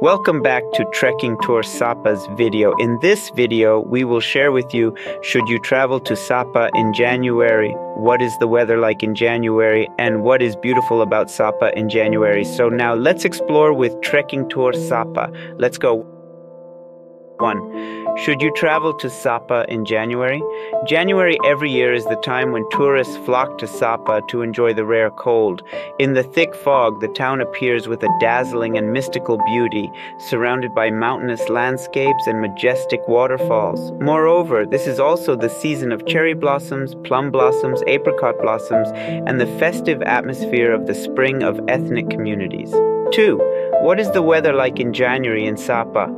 Welcome back to Trekking Tour Sapa's video. In this video, we will share with you, should you travel to Sapa in January, what is the weather like in January, and what is beautiful about Sapa in January. So now let's explore with Trekking Tour Sapa. Let's go. 1. Should you travel to Sapa in January? January every year is the time when tourists flock to Sapa to enjoy the rare cold. In the thick fog, the town appears with a dazzling and mystical beauty, surrounded by mountainous landscapes and majestic waterfalls. Moreover, this is also the season of cherry blossoms, plum blossoms, apricot blossoms, and the festive atmosphere of the spring of ethnic communities. 2. What is the weather like in January in Sapa?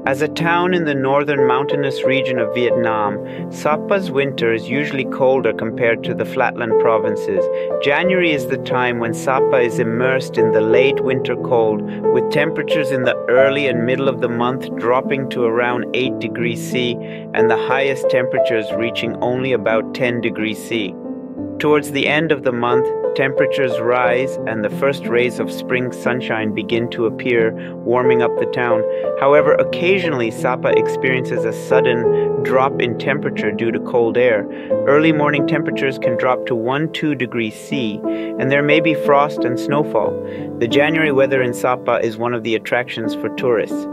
As a town in the northern mountainous region of Vietnam, Sapa's winter is usually colder compared to the flatland provinces. January is the time when Sapa is immersed in the late winter cold, with temperatures in the early and middle of the month dropping to around 8 degrees C and the highest temperatures reaching only about 10 degrees C. Towards the end of the month, temperatures rise and the first rays of spring sunshine begin to appear, warming up the town. However, occasionally Sapa experiences a sudden drop in temperature due to cold air. Early morning temperatures can drop to 1-2 degrees C, and there may be frost and snowfall. The January weather in Sapa is one of the attractions for tourists.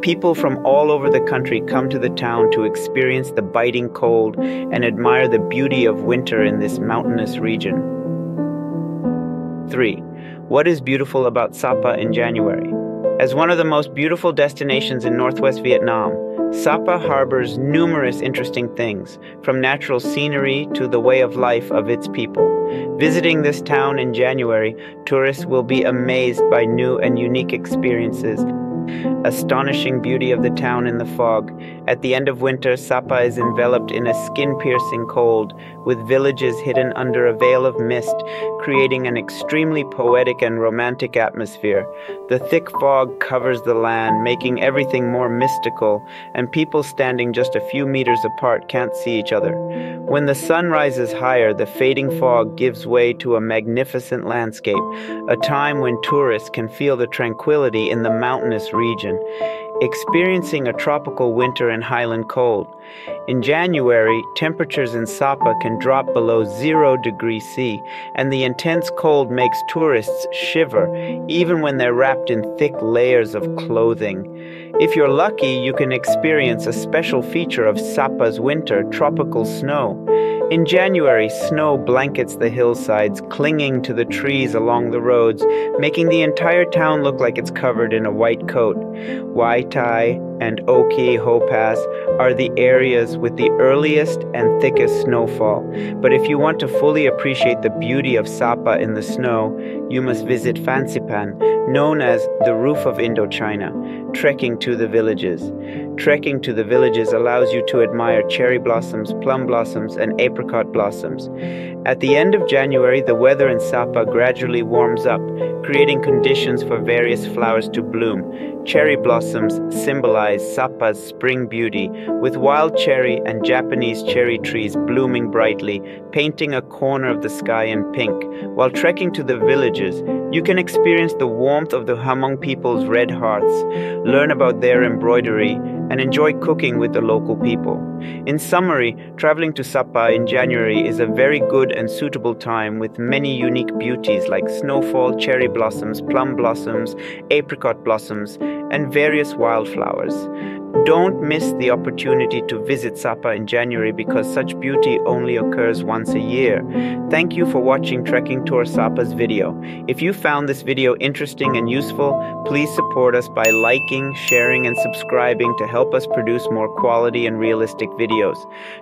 People from all over the country come to the town to experience the biting cold and admire the beauty of winter in this mountainous region. 3. What is beautiful about Sapa in January? As one of the most beautiful destinations in northwest Vietnam, Sapa harbors numerous interesting things, from natural scenery to the way of life of its people. Visiting this town in January, tourists will be amazed by new and unique experiences. Astonishing beauty of the town in the fog. At the end of winter, Sapa is enveloped in a skin-piercing cold, with villages hidden under a veil of mist, creating an extremely poetic and romantic atmosphere. The thick fog covers the land, making everything more mystical, and people standing just a few meters apart can't see each other. When the sun rises higher, the fading fog gives way to a magnificent landscape, a time when tourists can feel the tranquility in the mountainous region, experiencing a tropical winter and highland cold. In January, temperatures in Sapa can drop below 0 degrees C, and the intense cold makes tourists shiver, even when they're wrapped in thick layers of clothing. If you're lucky, you can experience a special feature of Sapa's winter, tropical snow. In January, snow blankets the hillsides, clinging to the trees along the roads, making the entire town look like it's covered in a white coat. Wai Tai and Oki Ho Pass are the areas with the earliest and thickest snowfall. But if you want to fully appreciate the beauty of Sapa in the snow, you must visit Fansipan, known as the Roof of Indochina, trekking to the villages. Trekking to the villages allows you to admire cherry blossoms, plum blossoms, and apricot blossoms. At the end of January, the weather in Sapa gradually warms up, creating conditions for various flowers to bloom. Cherry blossoms symbolize Sapa's spring beauty, with wild cherry and Japanese cherry trees blooming brightly, painting a corner of the sky in pink. While trekking to the villages, you can experience the warmth of the Hmong people's red hearths, learn about their embroidery, and enjoy cooking with the local people. In summary, traveling to Sapa in January is a very good and suitable time with many unique beauties like snowfall, cherry blossoms, plum blossoms, apricot blossoms, and various wildflowers. Don't miss the opportunity to visit Sapa in January because such beauty only occurs once a year. Thank you for watching Trekking Tour Sapa's video. If you found this video interesting and useful, please support us by liking, sharing, and subscribing to help us produce more quality and realistic videos.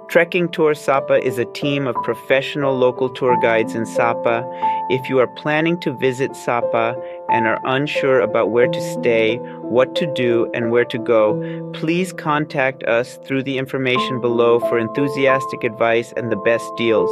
Trekking Tour Sapa is a team of professional local tour guides in Sapa. If you are planning to visit Sapa and are unsure about where to stay, what to do, and where to go, please contact us through the information below for enthusiastic advice and the best deals.